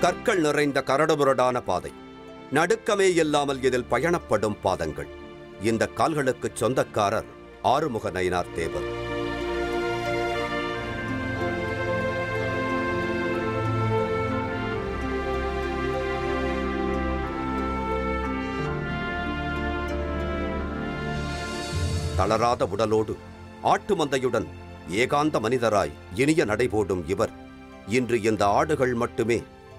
கற்கள் நிறைந்த கரடுமுரடான பாதை, நடுக்கமே இல்லாமல் இதில் பயணப்படும் பாதங்கள். இந்த கால்களுக்கு சொந்தக்காரர் ஆறுமுக நயினார் தேவர். தளராத உடலோடு ஆட்டு மந்தையுடன் ஏகாந்த மனிதராய் இனிய நடைபோடும் இவர் இன்று இந்த ஆடுகள் மட்டுமே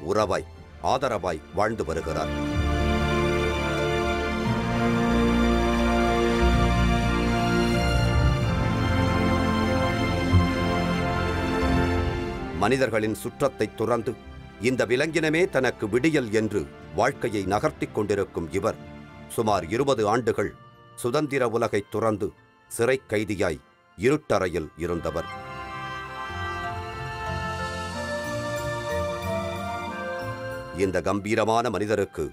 உறவாய் ஆதரவாய் வாழ்ந்து வருகிறார். மனிதர்களின் சுற்றத்தை துறந்து இந்த விலங்கினமே தனக்கு விடியல் என்று வாழ்க்கையை நகர்த்திக் கொண்டிருக்கும் இவர் சுமார் 20 ஆண்டுகள் சுதந்திர உலகை துறந்து சிறை கைதியாய் இருட்டறையில் இருந்தவர். இந்த கம்பீரமான மனிதருக்கு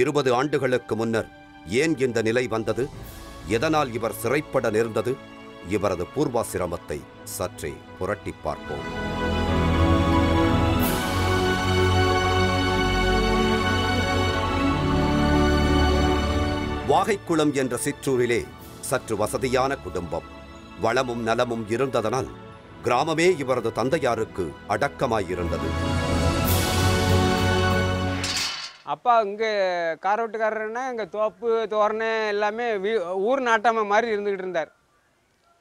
20 ஆண்டுகளுக்கு முன்னர் ஏன் இந்த நிலை வந்தது? எதனால் இவர் சிறைப்பட நேர்ந்தது? இவரது பூர்வாசிரமத்தை சற்றே புரட்டி பார்ப்போம். வாகைக்குளம் என்ற சிற்றூரிலே சற்று வசதியான குடும்பம், வளமும் நலமும் இருந்ததனால் கிராமமே இவரது தந்தையாருக்கு அடக்கமாயிருந்தது. அப்பா இங்கே காரோட்டுக்காரர்னா இங்கே தோப்பு தோரணை எல்லாமே ஊர் நாட்டாம மாதிரி இருந்துக்கிட்டு இருந்தார்.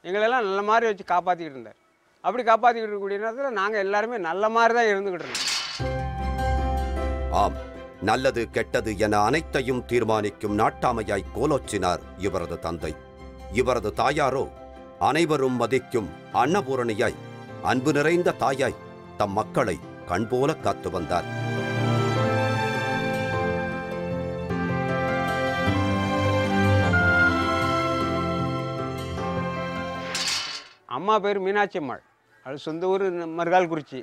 எங்களெல்லாம் நல்ல மாதிரி வச்சு காப்பாற்றிக்கிட்டு இருந்தார். அப்படி காப்பாற்றிக்கிட்டு இருக்கக்கூடிய நேரத்தில் நாங்கள் எல்லாருமே நல்ல மாதிரி தான் இருந்துக்கிட்டு இருந்தோம். ஆம், நல்லது கெட்டது என அனைத்தையும் தீர்மானிக்கும் நாட்டாமையாய் கோலோச்சினார் இவரது தந்தை. இவரது தாயாரோ அனைவரும் மதிக்கும் அன்னபூரணியாய் அன்பு நிறைந்த தாயாய் தம் மக்களை கண்போல காத்து வந்தார். அம்மா பேர் மீனாட்சி அம்மாள், அது சொந்த ஊர் மருகால்குறிச்சி.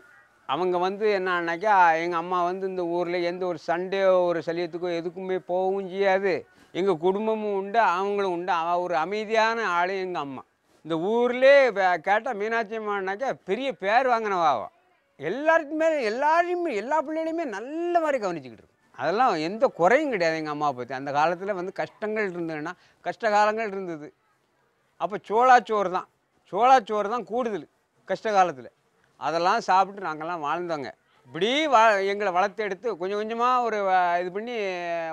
அவங்க என்னன்னாக்கா எங்கள் அம்மா இந்த ஊரில் எந்த ஒரு சண்டே ஒரு சலியத்துக்கோ எதுக்குமே போகவும் செய்யாது. எங்கள் குடும்பமும் உண்டு, அவங்களும் உண்டு. ஒரு அமைதியான ஆள் எங்கள் அம்மா. இந்த ஊர்லே கேட்டால் மீனாட்சி அம்மானாக்கா பெரிய பேர் வாங்கினவாவா. எல்லாருக்குமே எல்லாரையுமே எல்லா பிள்ளைகளையுமே நல்ல மாதிரி கவனிச்சுக்கிட்டு இருக்கும். அதெல்லாம் எந்த குறையும் கிடையாது எங்கள் அம்மாவை பற்றி. அந்த காலத்தில் கஷ்டங்கள் இருந்ததுன்னா கஷ்ட காலங்கள் இருந்தது. அப்போ சோளாச்சோறு தான் கூடுதல் கஷ்ட காலத்தில். அதெல்லாம் சாப்பிட்டு நாங்கள்லாம் வாழ்ந்தோங்க. இப்படி எங்களை வளர்த்து எடுத்து கொஞ்சம் கொஞ்சமாக ஒரு இது பண்ணி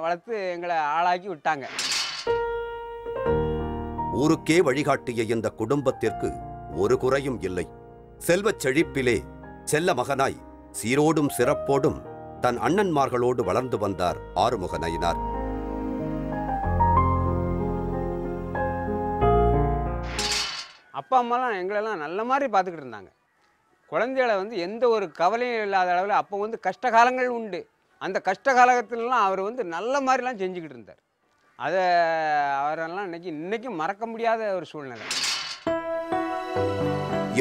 வளர்த்து எங்களை ஆளாக்கி விட்டாங்க. ஊருக்கே வழிகாட்டிய இந்த குடும்பத்திற்கு ஒரு குறையும் இல்லை. செல்வச் செழிப்பிலே செல்ல மகனாய் சீரோடும் சிறப்போடும் தன் அண்ணன்மார்களோடு வளர்ந்து வந்தார் ஆறுமுக நயினார். அப்பா அம்மாலாம் எங்களெல்லாம் நல்ல மாதிரி பார்த்துக்கிட்டு இருந்தாங்க. குழந்தைகளை எந்த ஒரு கவலையும் இல்லாத அளவில் அப்போ கஷ்ட காலங்கள் உண்டு. அந்த கஷ்ட காலத்திலலாம் அவர் நல்ல மாதிரிலாம் செஞ்சுக்கிட்டு இருந்தார். அதை அவரெல்லாம் இன்னைக்கும் மறக்க முடியாத ஒரு சூழ்நிலை.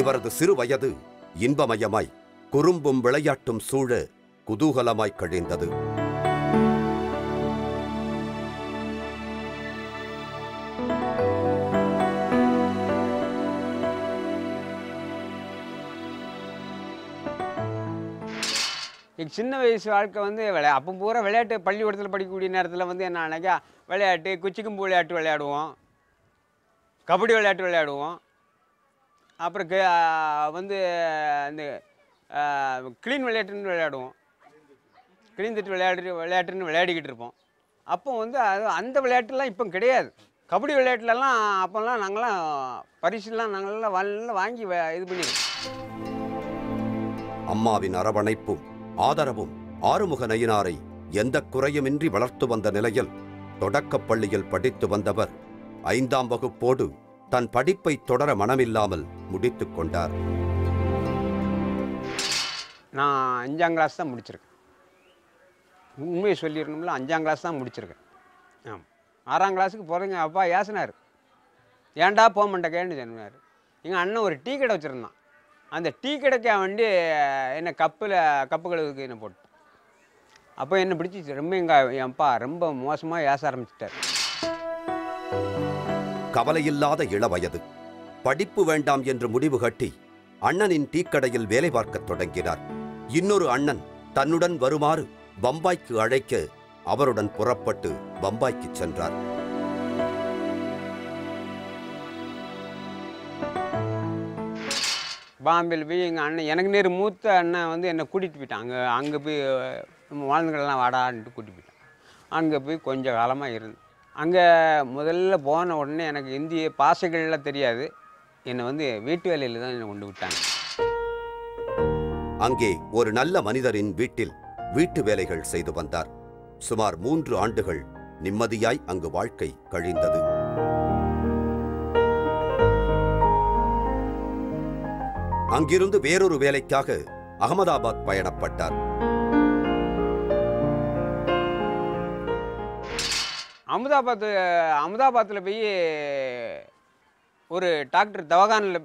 இவரது சிறு வயது இன்பமயமாய் குறும்பும் விளையாட்டும் சூழ குதூகலமாய் கழிந்தது. சின்ன வயசு வாழ்க்கை அப்போ பூரா விளையாட்டு பள்ளிக்கூடத்தில் படிக்கக்கூடிய நேரத்தில் என்னன்னாக்கா விளையாட்டு குச்சிக்கம்பு விளையாட்டு விளையாடுவோம், கபடி விளையாட்டு விளையாடுவோம். அப்புறம் அந்த கிளீன் விளையாட்டுன்னு விளையாடுவோம், கிளீன் தட்டு விளையாட்டுன்னு விளையாடிக்கிட்டு இருப்போம். அப்போ அது அந்த விளையாட்டுலாம் இப்போ கிடையாது. கபடி விளையாட்டுலலாம் அப்போல்லாம் நாங்கள்லாம் பரிசுலாம் நாங்கள்லாம் வாங்கி இது பண்ணிடுவோம். அம்மாவின் அரவணைப்பும் ஆதரவும் ஆறுமுக நயினாரை எந்த குறையுமின்றி வளர்த்து வந்த நிலையில் தொடக்கப் பள்ளியில் படித்து வந்தவர் 5ஆம் வகுப்போடு தன் படிப்பை தொடர மனமில்லாமல் முடித்துக் கொண்டார். நான் 5ஆம் கிளாஸ் தான் முடிச்சிருக்கேன். உண்மையை சொல்லிடணும்ல, 5ஆம் கிளாஸ் தான் முடிச்சிருக்கேன். ஆமாம், 6ஆம் கிளாஸுக்கு போகிறேங்க அப்பா ஏசினார். ஏன்டா போக மாட்டேக்கேன்னு சொன்னார். எங்கள் அண்ணன் ஒரு டீ கடை வச்சுருந்தான். அந்த டீ கடைக்க வண்டி என்னை கப்பு கழுவுக்கு என்னை போட்டு. அப்போ என்னை பிடிச்சி ரொம்ப என் அப்பா ரொம்ப மோசமாக ஏச ஆரம்பிச்சிட்டார். கவலையில்லாத இளவயது, படிப்பு வேண்டாம் என்று முடிவு கட்டி அண்ணனின் டீக்கடையில் வேலை பார்க்கத் தொடங்கினார். இன்னொரு அண்ணன் தன்னுடன் வருமாறு பம்பாய்க்கு அழைக்க அவருடன் புறப்பட்டு பம்பாய்க்கு சென்றார். பாம்பேயில் போய் எங்கள் அண்ணன் எனக்கு நேரு மூத்த அண்ணன் வந்து என்னை கூட்டிகிட்டு போயிட்டான். அங்கே போய் நம்ம வாழ்ந்துக்கலாம் வாடான்ட்டு கூட்டிகிட்டு போயிட்டான். அங்கே போய் கொஞ்சம் காலமாக இருந்து அங்கே முதல்ல போன உடனே எனக்கு இந்திய பாஷைகள்லாம் தெரியாது. என்னை வந்து வீட்டு வேலையில் தான் என்னை கொண்டு விட்டாங்க. அங்கே ஒரு நல்ல மனிதரின் வீட்டில் வீட்டு வேலைகள் செய்து வந்தார். சுமார் 3 ஆண்டுகள் நிம்மதியாய் அங்கு வாழ்க்கை கழிந்தது. அங்கிருந்து வேறொரு வேலைக்காக அகமதாபாத் பயணப்பட்டார். அகமதாபாத்தில் போய் ஒரு டாக்டர் தவாகானில்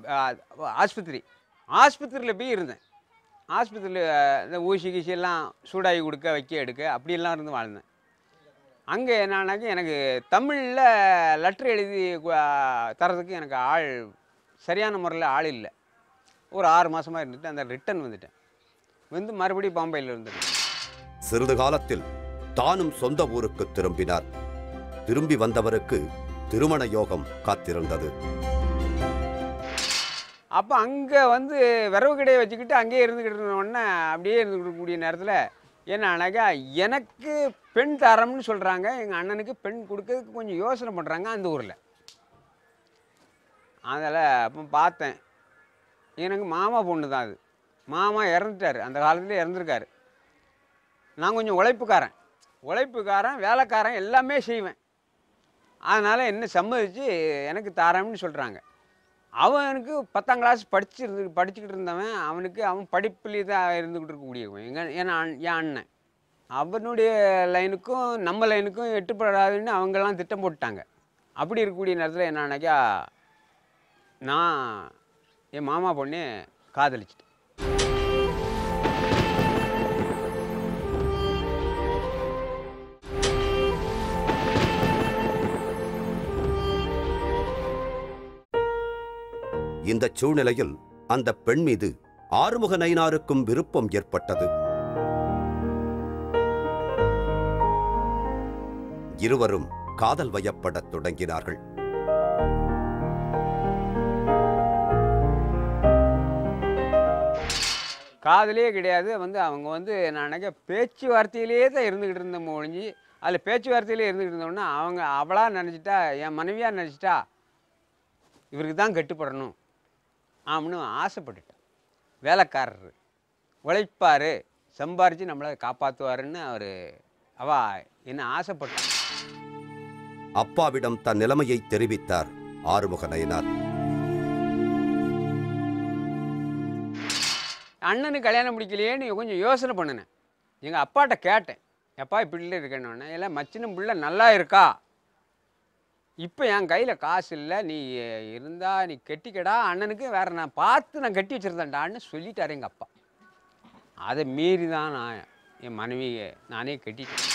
ஆஸ்பத்திரியில் போய் இருந்தேன். ஆஸ்பத்திரியில் இந்த ஊசி கீசி எல்லாம் சூடாகி கொடுக்க வைக்க எடுக்க அப்படியெல்லாம் இருந்து வாழ்ந்தேன். அங்கே என்னன்னாக்கா எனக்கு தமிழில் லெட்ரு எழுதி தரதுக்கு எனக்கு ஆள் சரியான முறையில் ஆள் இல்லை. ஒரு 6 மாதமாக இருந்துட்டு அந்த ரிட்டன் வந்துட்டேன். வந்து மறுபடியும் பாம்பேயில் இருந்துட்டேன். சிறிது காலத்தில் தானும் சொந்த ஊருக்கு திரும்பினார். திரும்பி வந்தவருக்கு திருமண யோகம் காத்திருந்தது. அப்போ அங்கே வந்து விரவு கடையை வச்சுக்கிட்டு அங்கேயே இருந்துக்கிட்டு இருந்தோடனே அப்படியே இருந்துக்கிட்டக்கூடிய நேரத்தில் என்னன்னாக்கா எனக்கு பெண் தரம்னு சொல்கிறாங்க. எங்கள் அண்ணனுக்கு பெண் கொடுக்கறதுக்கு கொஞ்சம் யோசனை பண்ணுறாங்க அந்த ஊரில். அதில் அப்போ பார்த்தேன். எனக்கு மாமா பொண்ணு தான் அது. மாமா இறந்துட்டார், அந்த காலத்தில் இறந்துருக்காரு. நான் கொஞ்சம் உழைப்புக்காரன் வேலைக்காரன் எல்லாமே செய்வேன். அதனால் என்ன சம்மதிச்சு எனக்கு தரம்னு சொல்கிறாங்க. அவனுக்கு 10ஆம் கிளாஸ் படிச்சுக்கிட்டு இருந்தவன். அவன் படிப்புலேயே தான் இருந்துக்கிட்டு இருக்கக்கூடியவன். என் அண்ணன் அவனுடைய லைனுக்கும் நம்ம லைனுக்கும் எட்டுப்படாதுன்னு அவங்கெல்லாம் திட்டம் போட்டுட்டாங்க. அப்படி இருக்கக்கூடிய நேரத்தில் என்னன்னாக்கா நான் என் மாமா பொண்ணு காதலிச்சிட்டேன். இந்த சூழ்நிலையில் அந்த பெண் மீது ஆறுமுக நயினாருக்கும் விருப்பம் ஏற்பட்டது. இருவரும் காதல் வயப்படத் தொடங்கினார்கள். காதலே கிடையாது. அவங்க நான் நினைக்க பேச்சுவார்த்தையிலே தான் இருந்துக்கிட்டு இருந்த ஒழிஞ்சு அதில் பேச்சுவார்த்தையிலே இருந்துக்கிட்டு இருந்தோன்னா அவளாக நினச்சிட்டா, என் மனைவியாக நினச்சிட்டா இவருக்கு தான் கட்டுப்படணும் அப்படின்னு ஆசைப்பட்டுட்டேன். வேலைக்காரர் உழைப்பார், சம்பாரித்து நம்மளை காப்பாற்றுவாருன்னு அவ என்ன ஆசைப்பட்டான். அப்பாவிடம் தன் நிலைமையை தெரிவித்தார் ஆறுமுக நயினார். அண்ணனுக்கு கல்யாணம் முடிக்கலையேன்னு கொஞ்சம் யோசனை பண்ணினேன். எங்கள் அப்பாட்ட கேட்டேன், எப்பா இப்படி இருக்கேன்னு. எல்லாம் மச்சின பிள்ளை நல்லா இருக்கா, இப்போ என் கையில் காசு இல்லை, நீ இருந்தா நீ கட்டிக்கடா, அண்ணனுக்கு வேற நான் பார்த்து நான் கட்டி வச்சுருந்தேன்டான்னு சொல்லிட்டாரு எங்கள் அப்பா. அதை மீறி தான் நான் என் மனைவியை நானே கட்டிட்டேன்.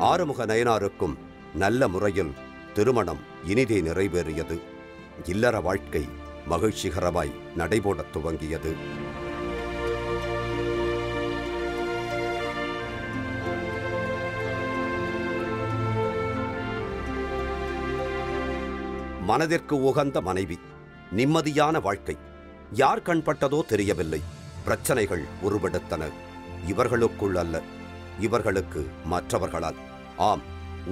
ஆறுமுக நயினாருக்கும் நல்ல முறையில் திருமணம் இனிதே நிறைவேறியது. இல்லற வாழ்க்கை மகிழ்ச்சிகரமாய் நடைபோடத் துவங்கியது. மனதிற்கு உகந்த மனைவி, நிம்மதியான வாழ்க்கை. யார் கண்பட்டதோ தெரியவில்லை. பிரச்சனைகள் உருவெடுத்தன. இவர்களுக்குள் அல்ல, இவர்களுக்கு மற்றவர்களால். ஆம்,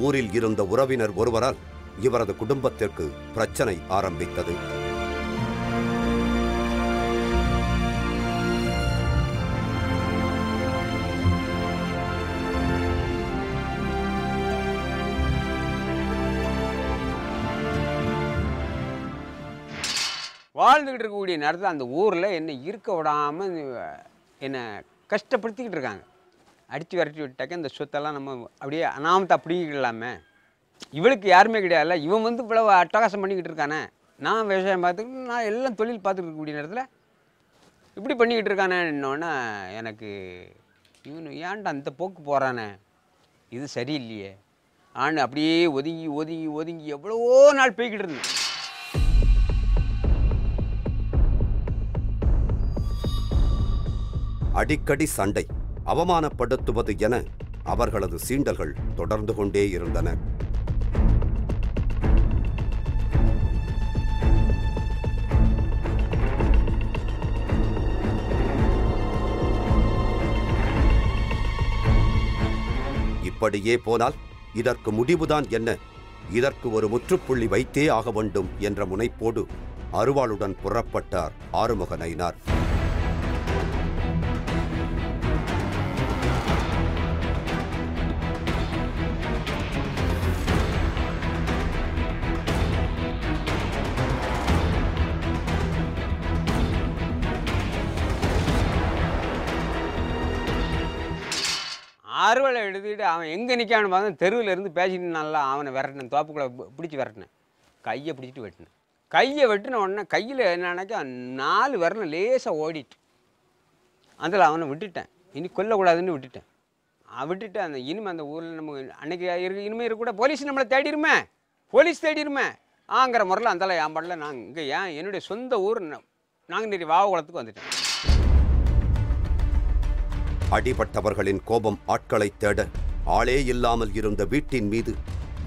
ஊரில் இருந்த உறவினர் ஒருவரால் இவரது குடும்பத்திற்கு பிரச்சனை ஆரம்பித்தது. வாழ்ந்துக்கிட்டு இருக்கக்கூடிய நேரத்தில் அந்த ஊரில் என்னை இருக்க விடாமல் என்னை கஷ்டப்படுத்திக்கிட்டு இருக்காங்க. அடித்து விரட்டி விட்டாக்க இந்த சொத்தெல்லாம் நம்ம அப்படியே அனாமத்தை அப்படிக்கலாமே. இவளுக்கு யாருமே கிடையாதுல்ல, இவன் இவ்வளவு அட்டகாசம் பண்ணிக்கிட்டு இருக்கானே. நான் விவசாயம் பார்த்துக்கிட்டு நான் எல்லாம் தொழில் பார்த்துக்கிட்டு இருக்கக்கூடிய நேரத்தில் இப்படி பண்ணிக்கிட்டு இருக்கானேன்னொன்னே எனக்கு இவனு ஏன்டா அந்த போக்கு போகிறானே, இது சரியில்லையே ஆன்னு அப்படியே ஒதுங்கி ஒதுங்கி ஒதுங்கி எவ்வளவோ நாள் போய்கிட்டு இருந்தேன். அடிக்கடி சண்டை, அவமானப்படுத்துவது என அவர்களது சீண்டல்கள் தொடர்ந்து கொண்டே இருந்தன. இப்படியே போனால் இதற்கு முடிவுதான் என்ன? இதற்கு ஒரு முற்றுப்புள்ளி வைத்தே ஆக வேண்டும் என்ற முனைப்போடு அருவாளுடன் புறப்பட்டார் ஆறுமுக நயினார். அறுவலை எடுத்துக்கிட்டு அவன் எங்கே நிற்கான்னு பார்த்து தெருவில் இருந்து பேசிட்டு நல்லா அவனை விரட்டினேன், தோப்புக்குள்ளே பிடிச்சி விரட்டினேன், கையை பிடிச்சிட்டு வெட்டினேன். கையை வெட்டின உடனே கையில் என்னன்னாக்கா 4 விரலும் லேசாக ஓடிட்டு, அதில் அவனை விட்டுட்டேன். இனி கொல்லக்கூடாதுன்னு விட்டுட்டேன். விட்டுட்டு அந்த இனிமே அந்த ஊரில் நம்ம அன்றைக்கி இனிமேல் இருக்கக்கூட போலீஸ் நம்மளை தேடிருமே, போலீஸ் தேடிருமே ஆங்கிற முறையில் அந்தால என் பாடல நான் இங்கே என்னுடைய சொந்த ஊர் நாங்குநேரி வாவகுளத்துக்கு வந்துட்டேன். அடிபட்டவர்களின் கோபம் ஆட்களை தேட ஆளே இல்லாமல் இருந்த வீட்டின் மீது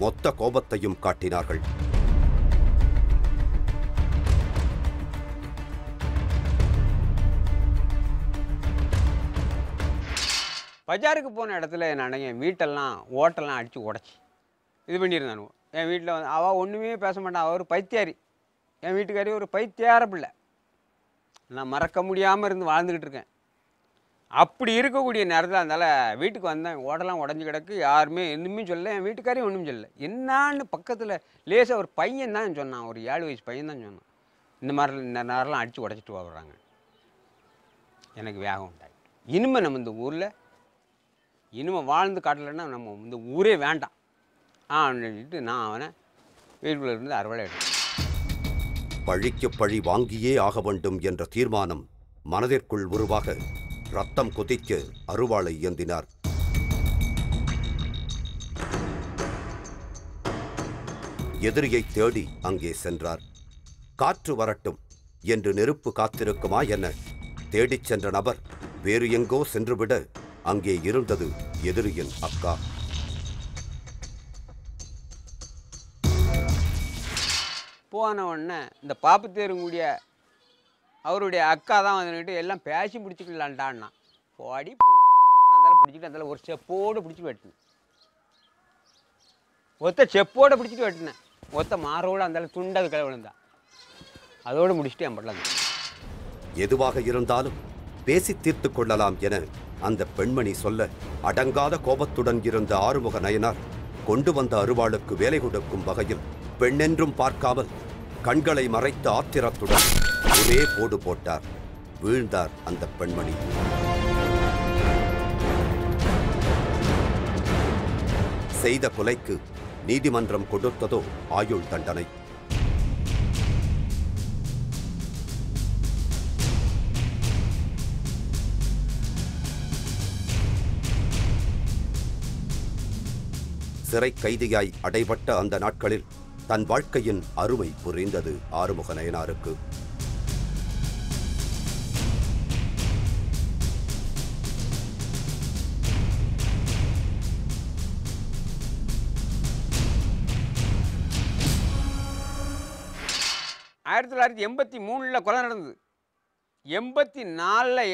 மொத்த கோபத்தையும் காட்டினார்கள். பஜாருக்கு போன இடத்துல நான் என் வீட்டெல்லாம் ஓட்டெல்லாம் அடித்து உடச்சி இது பண்ணியிருந்தானு. என் வீட்டில் வந்து அவள் ஒன்றுமே பேச மாட்டான், அவர் பைத்தியாரி, என் வீட்டுக்காரி ஒரு பைத்தியார பிள்ளை. நான் மறக்க முடியாமல் இருந்து வாழ்ந்துக்கிட்டு இருக்கேன். அப்படி இருக்கக்கூடிய நேரத்தில் அதனால் வீட்டுக்கு வந்தேன், ஓடலாம் உடஞ்சி கிடக்கு, யாருமே இன்னுமே சொல்லலை, என் வீட்டுக்காரையும் ஒன்றும் சொல்லலை. என்னான்னு பக்கத்தில் லேசாக ஒரு பையன் தான் சொன்னான், ஒரு 7 வயசு பையன் தான் சொன்னான், இந்த நேரம்லாம் அடித்து உடச்சிட்டு வர்றாங்க. எனக்கு வேகம் உண்டாயிட்டு, இனிமே நம்ம இந்த ஊரில் இனிமே வாழ்ந்து காட்டலைன்னா நம்ம இந்த ஊரே வேண்டாம் சொல்லிட்டு நான் அவனை வீட்டுக்குள்ளே இருந்து அறுவடை எடுத்தேன். பழிக்கு பழி வாங்கியே ஆக வேண்டும் என்ற தீர்மானம் மனதிற்குள் உருவாக ரத்தம் கொதிக்க அருவாளை ஏந்தினார். எதிரியை தேடி அங்கே சென்றார். காற்று வரட்டும் என்று நெருப்பு காத்திருக்குமா என தேடிச் சென்ற நபர் வேறு எங்கோ சென்றுவிட அங்கே இருந்தது எதிரியின் அக்கா. போன உடனே இந்த பாப்பு தேருங்கூடிய அவருடைய அக்கா தான் வந்துட்டு எல்லாம் பேசி பிடிச்சிக்கலான்டான்னா போடி அதெல்லாம் பிடிச்சிட்டு அதில் ஒரு செப்போடு பிடிச்சி வெட்டினேன், ஒத்த செப்போடு பிடிச்சிட்டு வெட்டினேன், ஒத்த மாரோடு அந்த துண்டது கிளை விழுந்தா அதோடு முடிச்சுட்டு என் படலாம். எதுவாக இருந்தாலும் பேசி தீர்த்து கொள்ளலாம் என அந்த பெண்மணி சொல்ல அடங்காத கோபத்துடன் இருந்த ஆறுமுக நயினார் கொண்டு வந்த அருவாளுக்கு வேலை கொடுக்கும் வகையில் பெண்ணென்றும் பார்க்காமல் கண்களை மறைத்த ஆத்திரத்துடன் ஒரே போடு போட்டார். வீழ்ந்தார் அந்த பெண்மணி. செய்த கொலைக்கு நீதிமன்றம் கொடுத்ததோ ஆயுள் தண்டனை. சிறை கைதியாய் அடைபட்ட அந்த நாட்களில் தன் வாழ்க்கையின் அருமை புரிந்தது ஆறுமுக நயினாருக்கு. ஆயிரத்தி 1983 கொலை நடந்தது. 84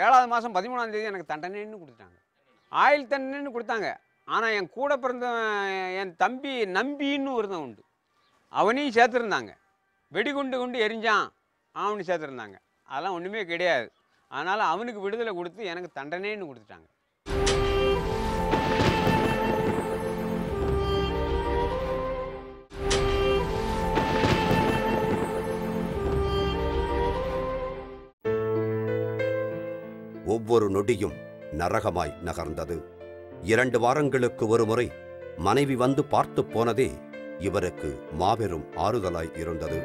7ஆவது மாதம் 13ஆம் தேதி எனக்கு தண்டனைன்னு கொடுத்துட்டாங்க, ஆயுள் தண்டனைன்னு கொடுத்தாங்க. ஆனால் என் கூட பிறந்த என் தம்பி நம்பின்னு ஒருத்தன் உண்டு, அவனையும் சேர்த்துருந்தாங்க. வெடிகுண்டு எரிஞ்சான் அவனு சேர்த்துருந்தாங்க. அதெல்லாம் ஒன்றுமே கிடையாது. அதனால் அவனுக்கு விடுதலை கொடுத்து எனக்கு தண்டனைன்னு கொடுத்துட்டாங்க. ஒவ்வொரு நொடியும் நரகமாய் நகர்ந்தது. 2 வாரங்களுக்கு ஒருமுறை மனைவி வந்து பார்த்து போனதே இவருக்கு மாபெரும் ஆறுதலாய் இருந்தது.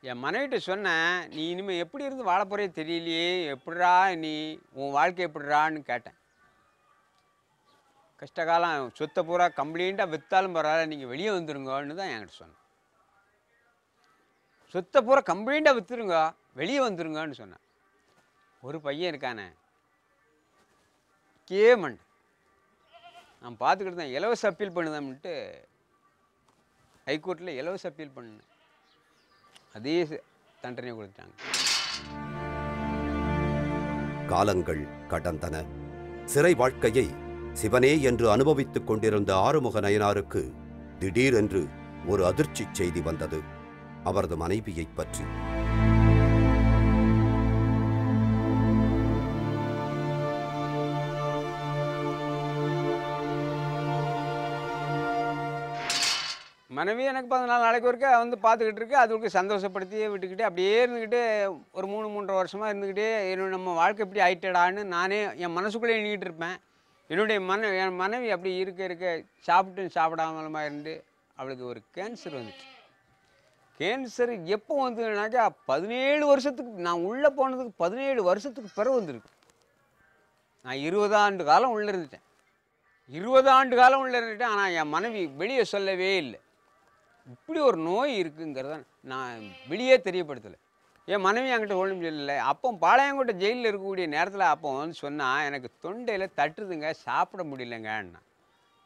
என் மனைவிட்ட சொன்னேன், நீ இனிமேல் எப்படி இருந்து வாழ போறே தெரியலையே, எப்படிரா நீ உன் வாழ்க்கை எப்படிரான்னு கேட்டேன். கஷ்ட காலம் சொத்தை பூரா கம்ப்ளீட்டாக விற்றாலும் பரவாயில்ல, நீங்கள் வெளியே வந்துருங்கன்னு தான் என்கிட்ட சொன்னேன். சொத்தை பூரா கம்ப்ளீட்டாக விற்றுருங்க, வெளியே வந்துருங்கன்னு சொன்னேன். ஒரு பையன் இருக்கானே கேமண்ட், நான் பார்த்துக்கிட்டு தான் இலவச அப்பீல் பண்ணுதான்ட்டு ஹைகோர்ட்டில் இலவச அப்பீல் பண்ணேன். அதே தண்டனை கொடுத்தாங்க. காலங்கள் கடந்தன. சிறை வாழ்க்கையை சிவனே என்று அனுபவித்துக் கொண்டிருந்த ஆறுமுக நயனாருக்கு திடீரென்று ஒரு அதிர்ச்சி செய்தி வந்தது. அவரது மனைவியைப் பற்றி. மனைவி எனக்கு 14 நாளைக்கு ஒருக்கா வந்து பார்த்துக்கிட்டு இருக்கு. அதுக்கு சந்தோஷப்படுத்தியே விட்டுக்கிட்டு அப்படியே இருந்துக்கிட்டு ஒரு 3-3.5 வருஷமாக இருந்துக்கிட்டே நம்ம வாழ்க்கை எப்படி ஆயிட்டடான்னு நானே என் மனசுக்குள்ளே எண்ணிக்கிட்டு இருப்பேன். என் மனைவி அப்படி இருக்க சாப்பிட்டு சாப்பிடாமலுமா இருந்து அவளுக்கு ஒரு கேன்சர் வந்துச்சு. கேன்சர் எப்போ வந்ததுனாக்கா 17 வருஷத்துக்கு நான் உள்ளே போனதுக்கு 17 வருஷத்துக்கு பிறகு வந்துருக்கு. நான் 20 ஆண்டு காலம் உள்ளே இருந்துட்டேன். 20 ஆண்டு காலம் உள்ளே இருந்துட்டேன். ஆனால் என் மனைவி வெளியே சொல்லவே இல்லை. இப்படி ஒரு நோய் இருக்குங்கிறத நான் வெளியே தெரியப்படுத்தலை. என் மனைவி என்கிட்ட ஒன்றும் சொல்லலை. அப்போ பாளையங்கோட்டை ஜெயிலில் இருக்கக்கூடிய நேரத்தில் அப்போ வந்து சொன்னால் எனக்கு தொண்டையில் தட்டுதுங்க, சாப்பிட முடியலங்கண்ணா.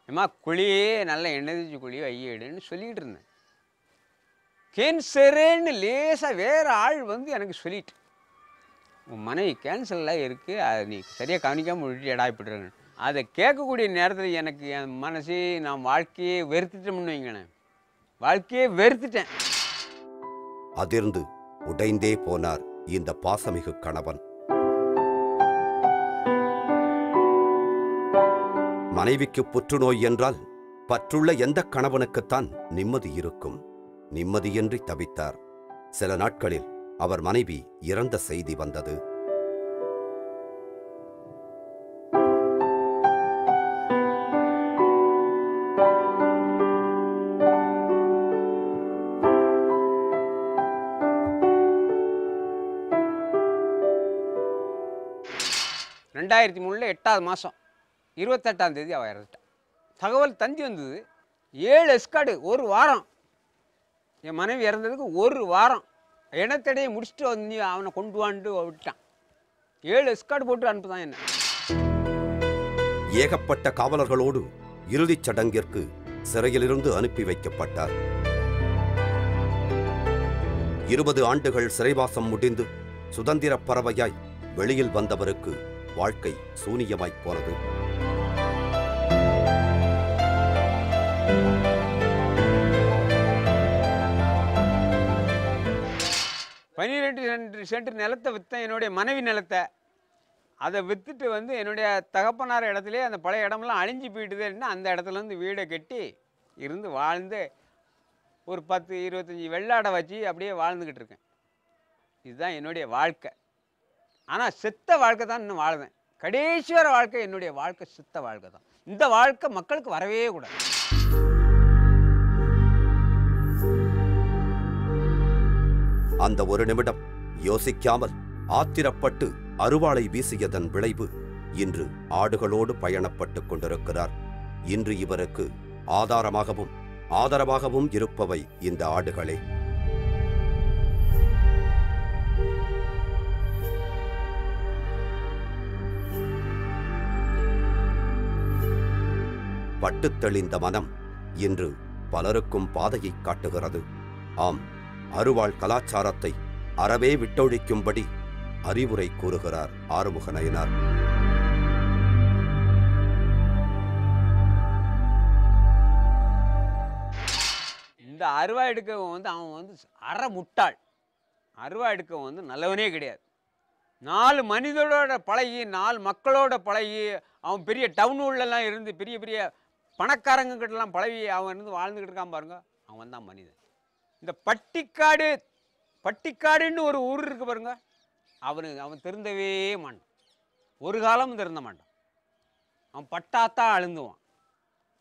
ஏம்மா குழியே நல்லா எண்ணெய் தேய்ச்சி குழியோ ஐயேடுன்னு சொல்லிக்கிட்டு இருந்தேன். கேன்சருன்னு லேசாக வேறு ஆள் வந்து எனக்கு சொல்லிட்டு, உன் மனைவி கேன்சர்லாம் இருக்குது, அதை நீ சரியாக கவனிக்காமல் விட்டு எடாய்ப்பிட்டுருங்க. அதை கேட்கக்கூடிய நேரத்தில் எனக்கு என் மனசு நான் வாழ்க்கையே வெறுத்துட்டோம்னு வைங்கண்ணே. வாழ்க்கையே வெறுத்துட்டேன். அதிர்ந்து உடைந்தே போனார் இந்த பாசமிகு கணவன். மனைவிக்கு புற்றுநோய் என்றால் பற்றுள்ள எந்த கணவனுக்குத்தான் நிம்மதி இருக்கும்? நிம்மதியின்றி தவித்தார். சில நாட்களில் அவர் மனைவி இறந்த செய்தி வந்தது. ரெண்டாயிரத்தி 3 8ஆவது மாதம் 28ஆம் தேதி அவள் இறந்துட்டான். தகவல் தந்தி வந்தது. 7 எஸ்கார்டு ஒரு வாரம். என் மனைவி இறந்ததுக்கு ஒரு வாரம் இனத்தடையை முடிச்சுட்டு வந்து அவனை கொண்டு வாண்டு விட்டான். 7 எஸ்கார்டு போட்டு அனுப்புதான் என்ன. ஏகப்பட்ட காவலர்களோடு இறுதிச் சடங்கிற்கு சிறையிலிருந்து அனுப்பி வைக்கப்பட்டார். 20 ஆண்டுகள் சிறைவாசம் முடிந்து சுதந்திர பறவையாய் வெளியில் வந்தவருக்கு வாழ்க்கை சூனியமாய்ப் போனது. சென்ட் நிலத்தை விற்றேன், என்னுடைய மனைவி நிலத்தை. அதை விற்றுட்டு வந்து என்னுடைய தகப்பனார் இடத்துலேயே அந்த பழைய இடமெல்லாம் அழிஞ்சு போயிட்டுதுன்னா அந்த இடத்துலேருந்து வீடை கட்டி இருந்து வாழ்ந்து ஒரு 10-25 வெள்ளாடை வச்சு அப்படியே வாழ்ந்துக்கிட்டு இருக்கேன். இதுதான் என்னுடைய வாழ்க்கை. ஆனால் செத்த வாழ்க்கை தான் இன்னும் வாழ்ந்தேன். கடைசி வர வாழ்க்கை என்னுடைய வாழ்க்கை செத்த வாழ்க்கை தான். இந்த வாழ்க்கை மக்களுக்கு வரவே கூடாது. அந்த ஒரு நிமிடம் யோசிக்காமல் ஆத்திரப்பட்டு அருவாளை வீசியதன் விளைவு இன்று ஆடுகளோடு பயணப்பட்டுக் கொண்டிருக்கிறார். இன்று இவருக்கு ஆதாரமாகவும் ஆதரவாகவும் இருப்பவை இந்த ஆடுகளே. பட்டுத் தெளிந்த மனம் இன்று பலருக்கும் பாதையை காட்டுகிறது. ஆம், அருவாள் கலாச்சாரத்தை அறவே விட்டொழிக்கும்படி அறிவுரை கூறுகிறார் ஆறுமுக நயனார். இந்த அருவா எடுக்கவன் வந்து அவன் வந்து அற முட்டாள். அருவா எடுக்கவன் வந்து நல்லவனே கிடையாது. 4 மனிதரோட பழகி 4 மக்களோட பழகி அவன் பெரிய டவுனூர்லாம் இருந்து பெரிய பெரிய பணக்காரங்க கிட்டலாம் பழகி அவன் இருந்து வாழ்ந்துக்கிட்டு இருக்கான் பாருங்க, அவன் தான் மனிதன். இந்த பட்டிக்காடுன்னு ஒரு ஊர் இருக்கு பாருங்க, அவன் திருந்தவே மாட்டான். ஒரு காலமும் திருந்த மாட்டான். அவன் பட்டாத்தான் அழுந்துவான்.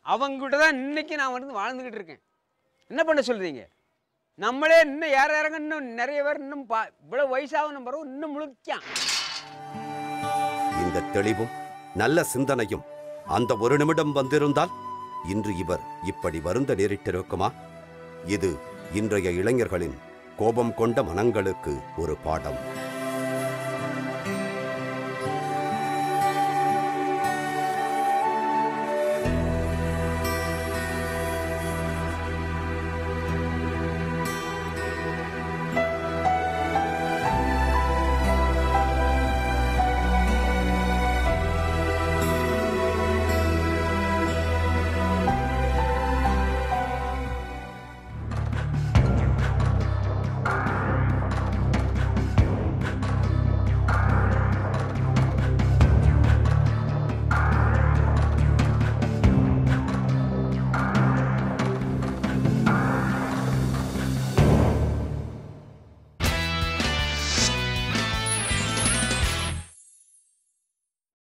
அவங்ககிட்ட தான் இன்னைக்கு நான் வந்து வாழ்ந்துக்கிட்டு இருக்கேன். என்ன பண்ண சொல்றீங்க? நம்மளே இன்னும் யாராங்க இன்னும் நிறைய பேர் இன்னும் இவ்வளவு வயசாகணும் பிறகு இன்னும் முழுக்கான். இந்த தெளிவும் நல்ல சிந்தனையும் அந்த ஒரு நிமிடம் வந்திருந்தால் இன்று இவர் இப்படி வருந்த நேரிட்டிருக்குமா? இது இன்றைய இளைஞர்களின் கோபம் கொண்ட மனங்களுக்கு ஒரு பாடம்.